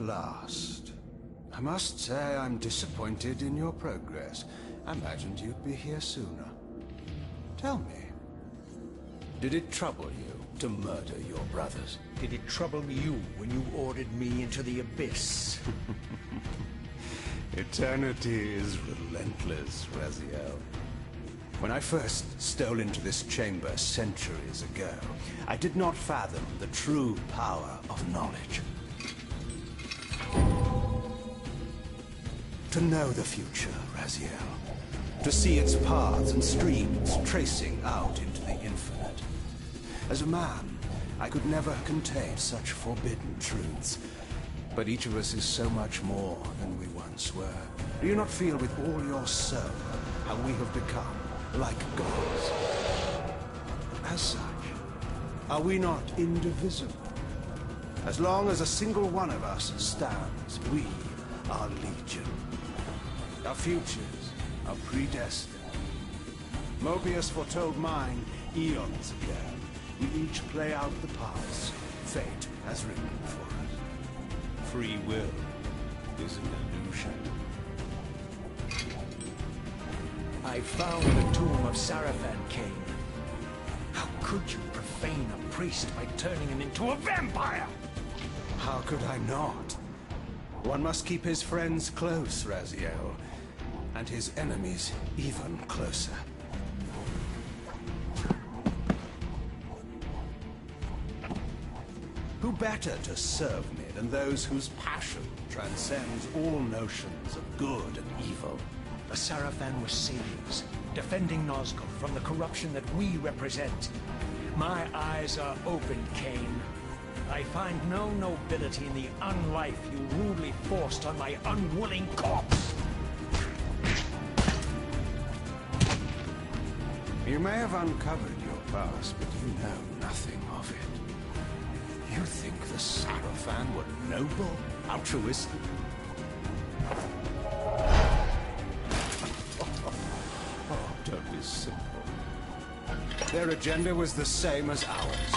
last. I must say I'm disappointed in your progress. I imagined you'd be here sooner. Tell me, did it trouble you to murder your brothers? Did it trouble you when you ordered me into the abyss? Eternity is relentless, Raziel. When I first stole into this chamber centuries ago, I did not fathom the true power of knowledge. To know the future, Raziel. To see its paths and streams tracing out into the infinite. As a man, I could never contain such forbidden truths. But each of us is so much more than we once were. Do you not feel with all your soul how we have become like gods? As such, are we not indivisible? As long as a single one of us stands, we are legion. Our futures are predestined. Mobius foretold mine eons ago. We each play out the paths fate has written for us. Free will is an illusion. I found the tomb of Sarafan Kane. How could you profane a priest by turning him into a vampire? How could I not? One must keep his friends close, Raziel, and his enemies even closer. Who better to serve me than those whose passion transcends all notions of good and evil? The Sarafan were saviors, defending Nazgul from the corruption that we represent. My eyes are open, Kane. I find no nobility in the unlife you rudely forced on my unwilling corpse. You may have uncovered your past, but you know nothing of it. You think the Sarafan were noble, altruistic? Oh, don't be simple. Their agenda was the same as ours.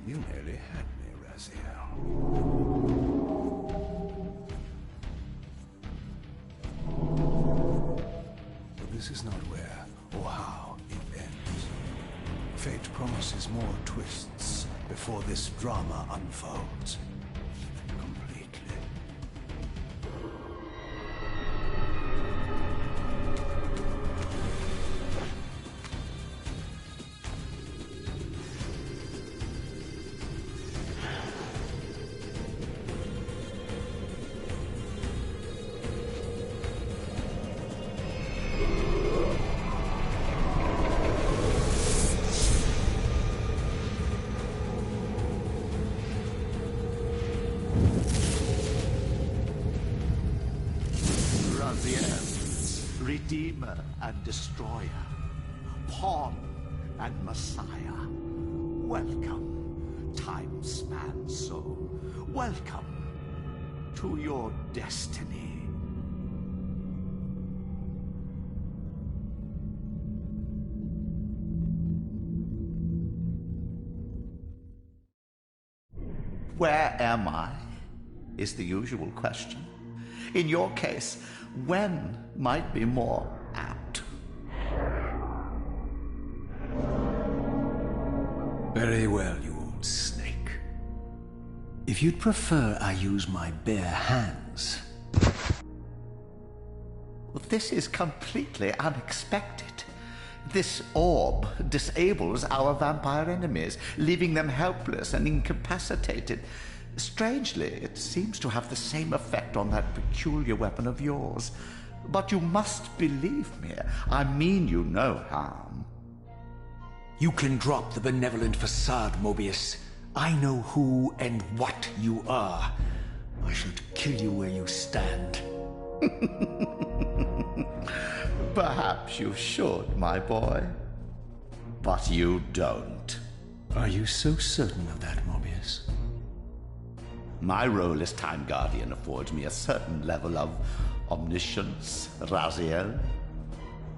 You nearly had me, Raziel. But this is not where or how it ends. Fate promises more twists before this drama unfolds completely. Redeemer and Destroyer, Pawn and Messiah. Welcome, time-span soul. Welcome to your destiny. Where am I? Is the usual question. In your case, when might be more apt. Very well, you old snake. If you'd prefer I use my bare hands... This is completely unexpected. This orb disables our vampire enemies, leaving them helpless and incapacitated. Strangely, it seems to have the same effect on that peculiar weapon of yours. But you must believe me. I mean you no harm. You can drop the benevolent facade, Mobius. I know who and what you are. I should kill you where you stand. Perhaps you should, my boy. But you don't. Are you so certain of that, Mobius? My role as Time Guardian affords me a certain level of omniscience, Raziel.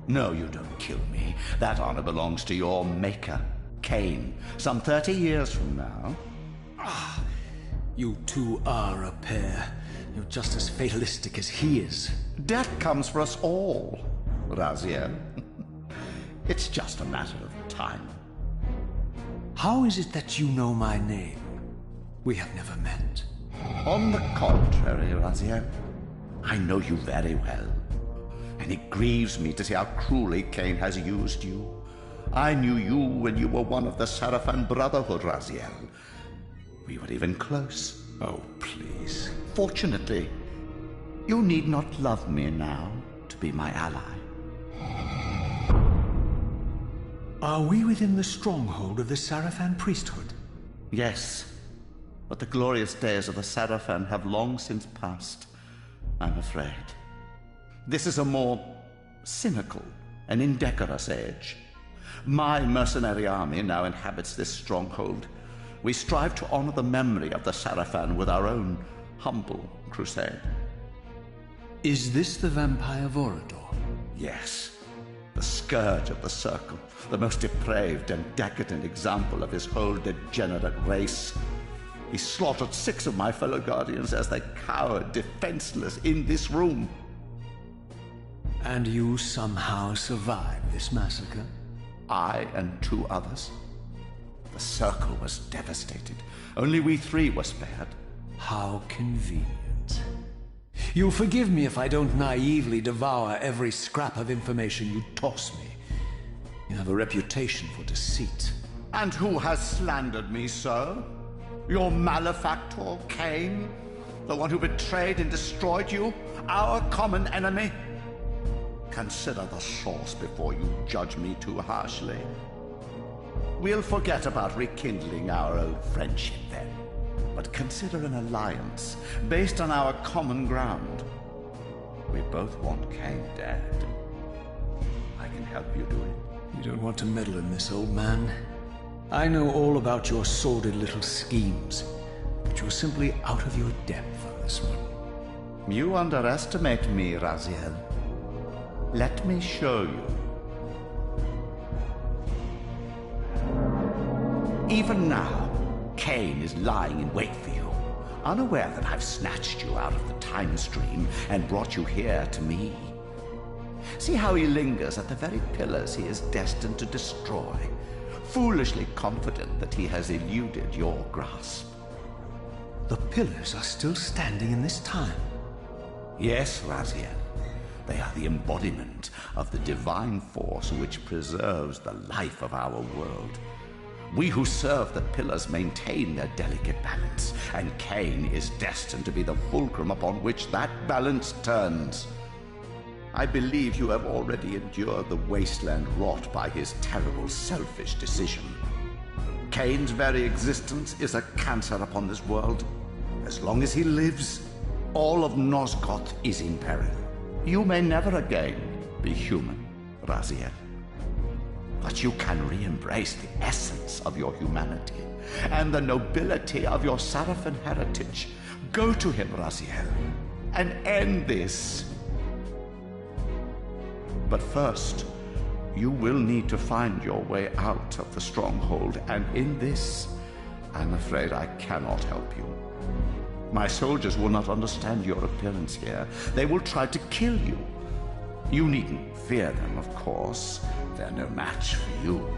No, you don't kill me. That honor belongs to your maker, Cain, some 30 years from now. Ah, you two are a pair. You're just as fatalistic as he is. Death comes for us all, Raziel. It's just a matter of time. How is it that you know my name? We have never met. On the contrary, Raziel, I know you very well. And it grieves me to see how cruelly Cain has used you. I knew you when you were one of the Sarafan Brotherhood, Raziel. We were even close. Oh, please. Fortunately, you need not love me now to be my ally. Are we within the stronghold of the Sarafan priesthood? Yes, but the glorious days of the Sarafan have long since passed, I'm afraid. This is a more cynical and indecorous age. My mercenary army now inhabits this stronghold. We strive to honor the memory of the Sarafan with our own humble crusade. Is this the vampire Vorador? Yes, the scourge of the Circle, the most depraved and decadent example of his whole degenerate race. He slaughtered 6 of my fellow Guardians as they cowered defenseless in this room. And you somehow survived this massacre? I and 2 others. The Circle was devastated. Only we 3 were spared. How convenient. You'll forgive me if I don't naively devour every scrap of information you toss me. You have a reputation for deceit. And who has slandered me so? Your malefactor, Cain? The one who betrayed and destroyed you? Our common enemy? Consider the source before you judge me too harshly. We'll forget about rekindling our old friendship then, but consider an alliance based on our common ground. We both want Cain dead. I can help you do it. You don't want to meddle in this, old man. I know all about your sordid little schemes, but you're simply out of your depth on this one. You underestimate me, Raziel. Let me show you. Even now, Cain is lying in wait for you, unaware that I've snatched you out of the time stream and brought you here to me. See how he lingers at the very pillars he is destined to destroy, foolishly confident that he has eluded your grasp. The pillars are still standing in this time. Yes, Raziel. They are the embodiment of the divine force which preserves the life of our world. We who serve the pillars maintain their delicate balance, and Cain is destined to be the fulcrum upon which that balance turns. I believe you have already endured the wasteland wrought by his terrible, selfish decision. Cain's very existence is a cancer upon this world. As long as he lives, all of Nosgoth is in peril. You may never again be human, Raziel. But you can re-embrace the essence of your humanity and the nobility of your Sarafan heritage. Go to him, Raziel, and end this. But first, you will need to find your way out of the stronghold, and in this, I'm afraid I cannot help you. My soldiers will not understand your appearance here. They will try to kill you. You needn't fear them, of course. They're no match for you.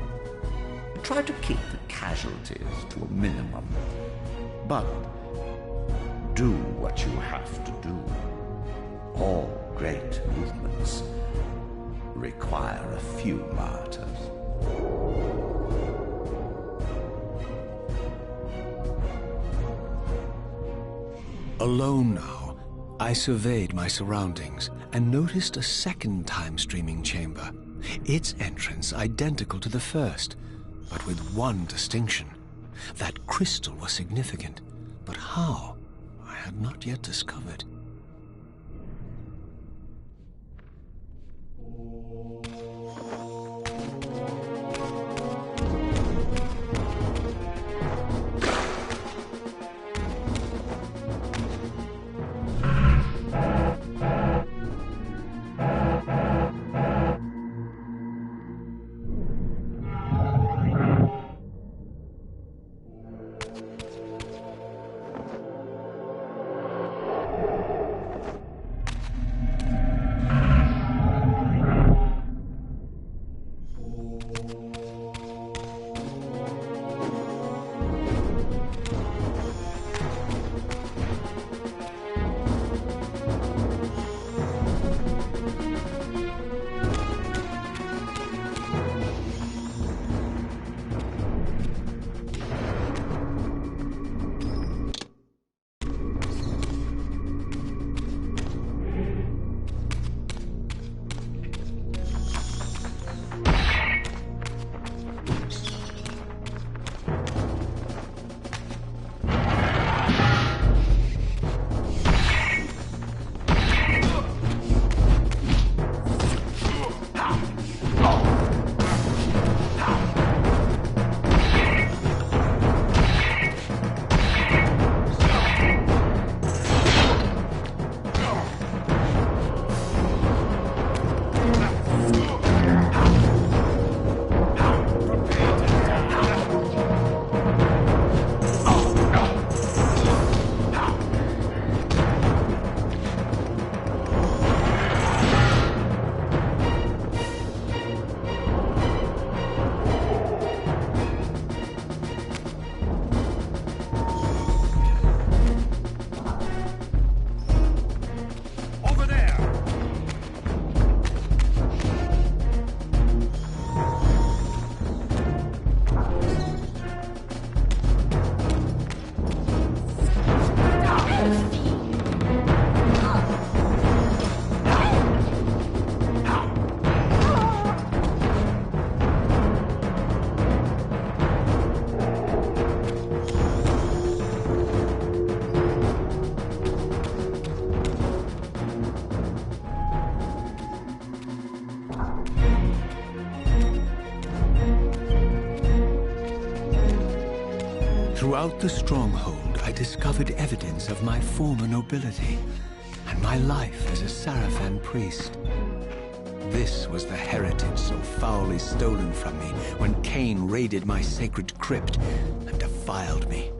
Try to keep the casualties to a minimum. But do what you have to do. All great movements require a few martyrs. Alone now, I surveyed my surroundings and noticed a second time-streaming chamber. Its entrance identical to the first, but with one distinction. That crystal was significant, but how, I had not yet discovered. Throughout the stronghold, I discovered evidence of my former nobility and my life as a Sarafan priest. This was the heritage so foully stolen from me when Cain raided my sacred crypt and defiled me.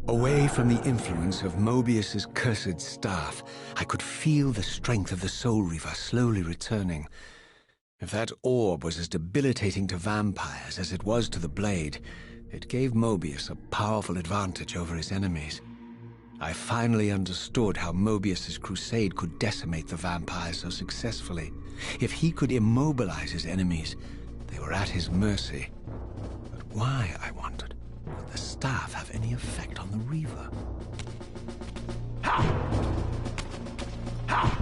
Away from the influence of Mobius's cursed staff, I could feel the strength of the Soul Reaver slowly returning. If that orb was as debilitating to vampires as it was to the blade, it gave Mobius a powerful advantage over his enemies. I finally understood how Mobius's crusade could decimate the vampires so successfully. If he could immobilize his enemies, they were at his mercy. But why, I wondered, would the staff have any effect on the Reaver? Ha! Ha!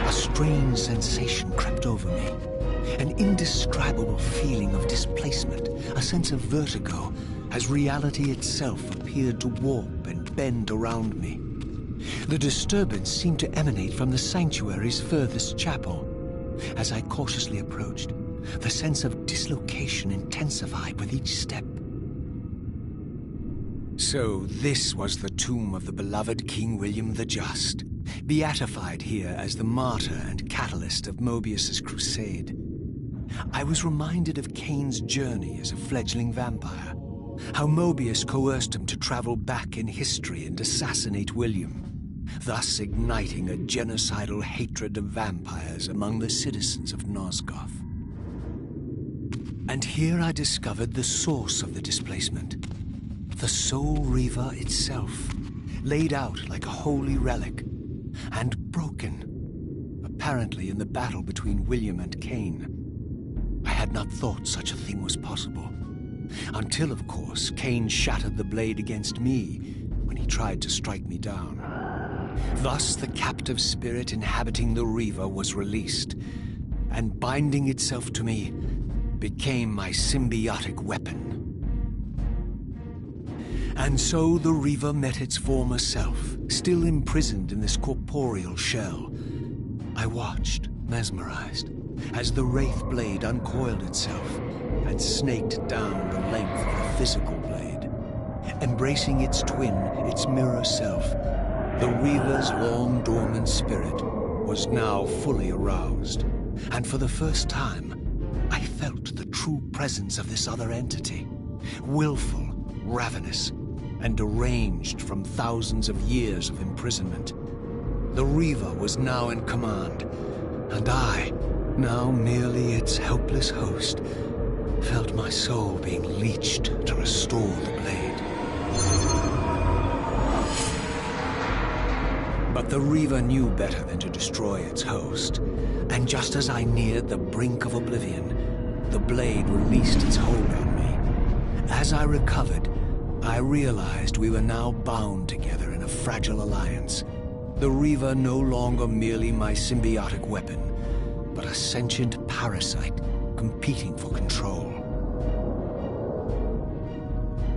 a strange sensation crept over me. An indescribable feeling of displacement, a sense of vertigo, as reality itself appeared to warp and bend around me. The disturbance seemed to emanate from the sanctuary's furthest chapel. As I cautiously approached, the sense of dislocation intensified with each step. So this was the tomb of the beloved King William the Just, beatified here as the martyr and catalyst of Mobius's crusade. I was reminded of Kane's journey as a fledgling vampire, how Mobius coerced him to travel back in history and assassinate William, thus igniting a genocidal hatred of vampires among the citizens of Nosgoth. And here I discovered the source of the displacement. The Soul Reaver itself, laid out like a holy relic, and broken, apparently in the battle between William and Kane. I had not thought such a thing was possible, until, of course, Kane shattered the blade against me when he tried to strike me down. Thus, the captive spirit inhabiting the Reaver was released, and binding itself to me, became my symbiotic weapon. And so the Reaver met its former self, still imprisoned in this corporeal shell. I watched, mesmerized, as the Wraith blade uncoiled itself and snaked down the length of the physical blade. Embracing its twin, its mirror self, the Reaver's long-dormant spirit was now fully aroused, and for the first time, I felt the true presence of this other entity, willful, ravenous, and deranged from thousands of years of imprisonment. The Reaver was now in command, and I, now merely its helpless host, felt my soul being leeched to restore the blade. But the Reaver knew better than to destroy its host, and just as I neared the brink of oblivion, the blade released its hold on me. As I recovered, I realized we were now bound together in a fragile alliance. The Reaver no longer merely my symbiotic weapon, but a sentient parasite competing for control.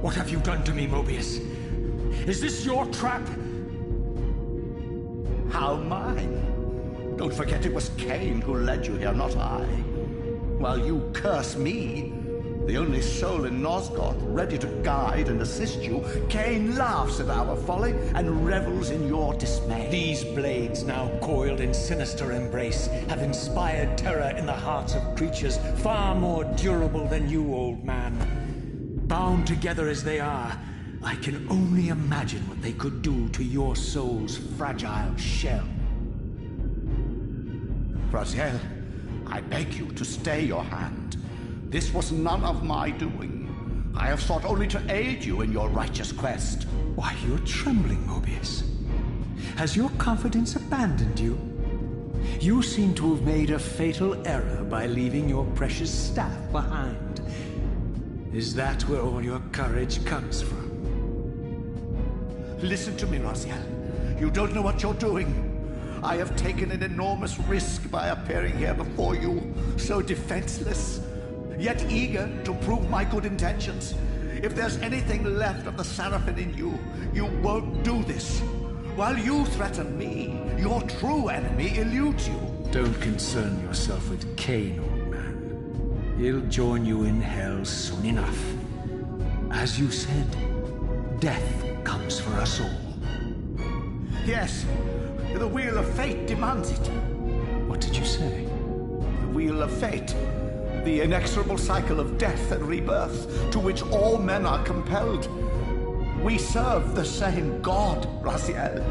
What have you done to me, Mobius? Is this your trap? How mine? Don't forget it was Kane who led you here, not I. While you curse me, the only soul in Nosgoth ready to guide and assist you, Kane laughs at our folly and revels in your dismay. These blades, now coiled in sinister embrace, have inspired terror in the hearts of creatures far more durable than you, old man. Bound together as they are, I can only imagine what they could do to your soul's fragile shell. Raziel, I beg you to stay your hand. This was none of my doing. I have sought only to aid you in your righteous quest. Why, you're trembling, Mobius. Has your confidence abandoned you? You seem to have made a fatal error by leaving your precious staff behind. Is that where all your courage comes from? Listen to me, Raziel. You don't know what you're doing. I have taken an enormous risk by appearing here before you, so defenseless, yet eager to prove my good intentions. If there's anything left of the Seraphim in you, you won't do this. While you threaten me, your true enemy eludes you. Don't concern yourself with Kane, old man. He'll join you in hell soon enough. As you said, death comes for us all. Yes, the Wheel of Fate demands it. What did you say? The Wheel of Fate. The inexorable cycle of death and rebirth to which all men are compelled. We serve the same God, Raziel.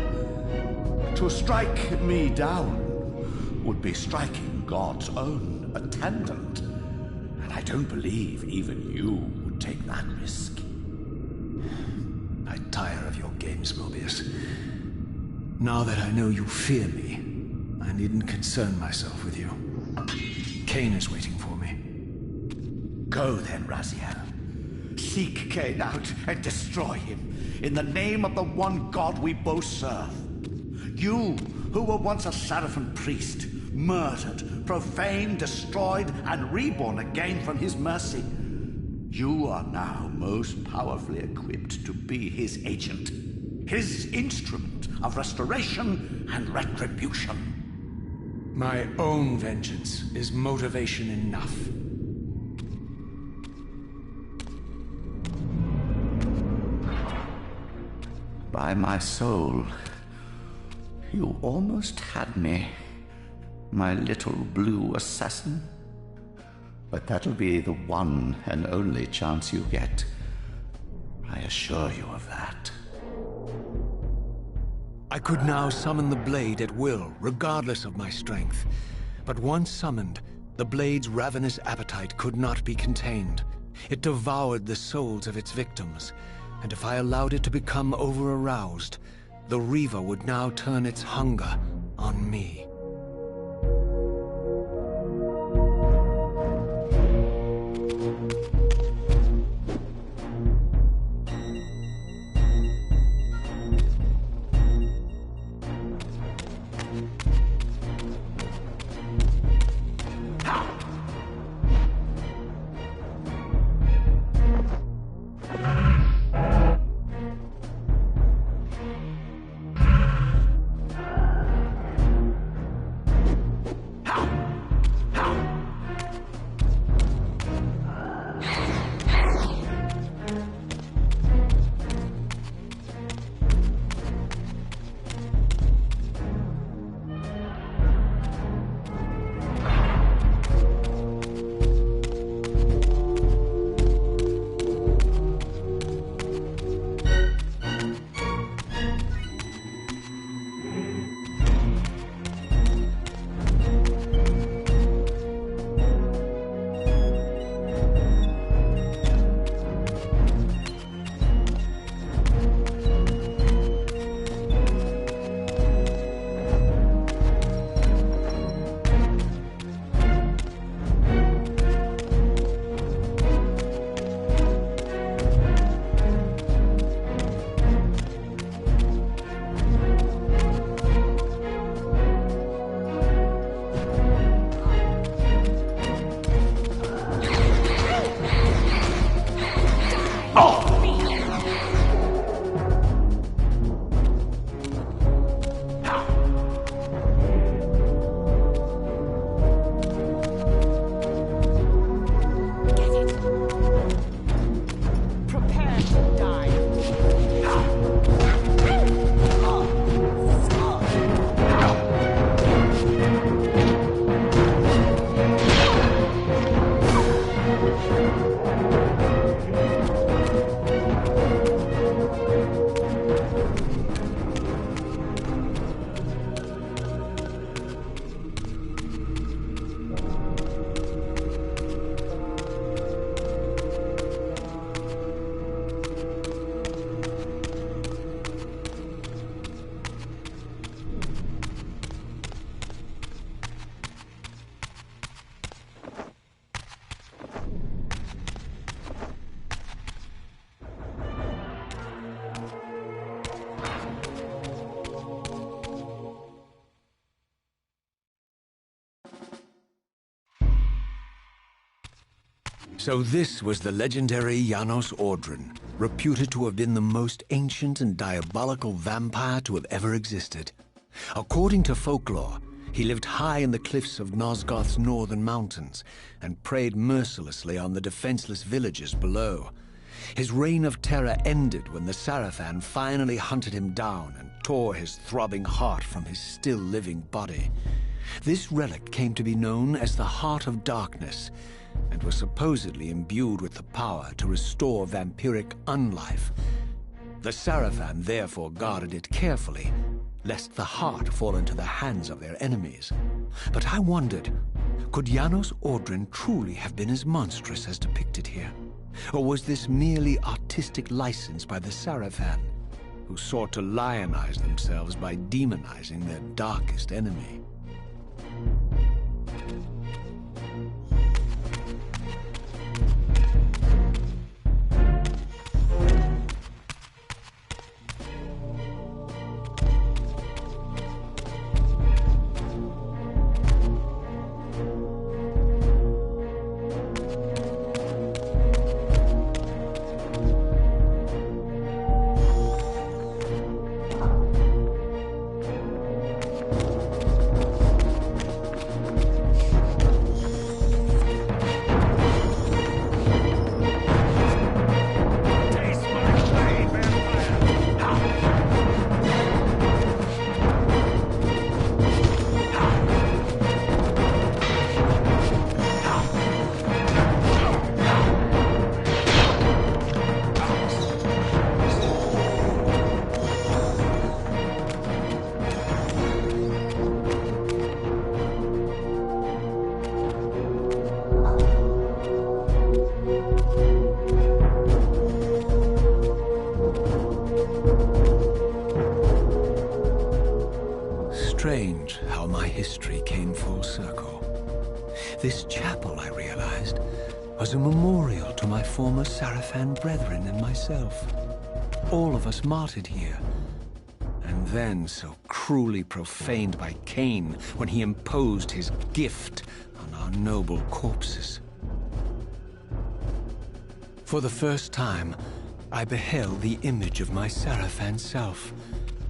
To strike me down would be striking God's own attendant. And I don't believe even you would take that risk. I tire of your games, Mobius. Now that I know you fear me, I needn't concern myself with you. Kane is waiting for me. Go then, Raziel. Seek Kane out and destroy him in the name of the one God we both serve. You, who were once a Seraphim priest, murdered, profaned, destroyed, and reborn again from his mercy. You are now most powerfully equipped to be his agent, his instrument of restoration and retribution. My own vengeance is motivation enough. By my soul, you almost had me, my little blue assassin. But that'll be the one and only chance you get. I assure you of that. I could now summon the blade at will, regardless of my strength. But once summoned, the blade's ravenous appetite could not be contained. It devoured the souls of its victims, and if I allowed it to become over-aroused, the Reaver would now turn its hunger on me. So this was the legendary Janos Audron, reputed to have been the most ancient and diabolical vampire to have ever existed. According to folklore, he lived high in the cliffs of Nosgoth's northern mountains and preyed mercilessly on the defenseless villagers below. His reign of terror ended when the Sarafan finally hunted him down and tore his throbbing heart from his still-living body. This relic came to be known as the Heart of Darkness, and was supposedly imbued with the power to restore vampiric unlife. The Sarafan therefore guarded it carefully, lest the heart fall into the hands of their enemies. But I wondered, could Janos Audron truly have been as monstrous as depicted here? Or was this merely artistic license by the Sarafan, who sought to lionize themselves by demonizing their darkest enemy? history came full circle. This chapel, I realized, was a memorial to my former Sarafan brethren and myself. All of us martyred here, and then so cruelly profaned by Cain when he imposed his gift on our noble corpses. For the first time, I beheld the image of my Sarafan self,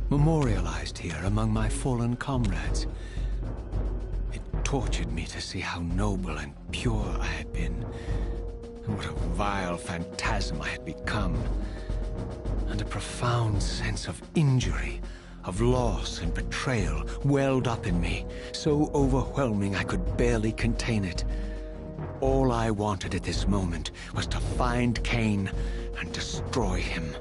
memorialized here among my fallen comrades. It tortured me to see how noble and pure I had been, and what a vile phantasm I had become. And a profound sense of injury, of loss and betrayal welled up in me, so overwhelming I could barely contain it. All I wanted at this moment was to find Cain and destroy him.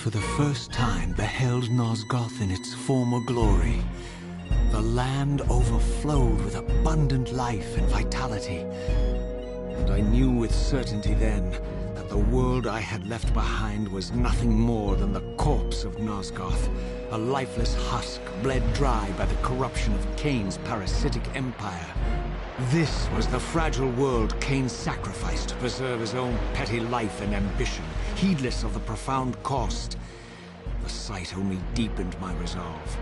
for the first time beheld Nosgoth in its former glory. The land overflowed with abundant life and vitality, and I knew with certainty then that the world I had left behind was nothing more than the corpse of Nosgoth, a lifeless husk bled dry by the corruption of Kain's parasitic empire. This was the fragile world Kain sacrificed to preserve his own petty life and ambition, heedless of the profound cost. The sight only deepened my resolve.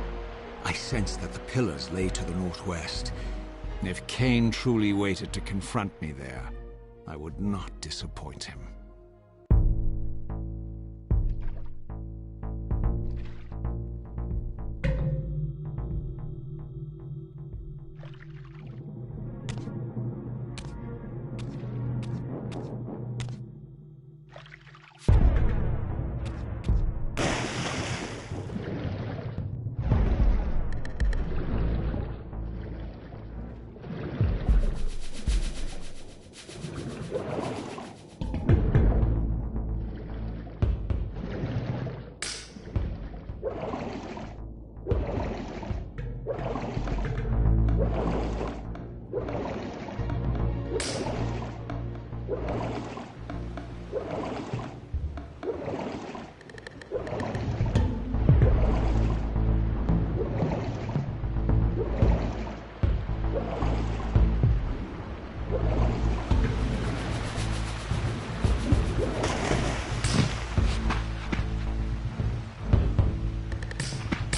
I sensed that the pillars lay to the northwest. If Kain truly waited to confront me there, I would not disappoint him.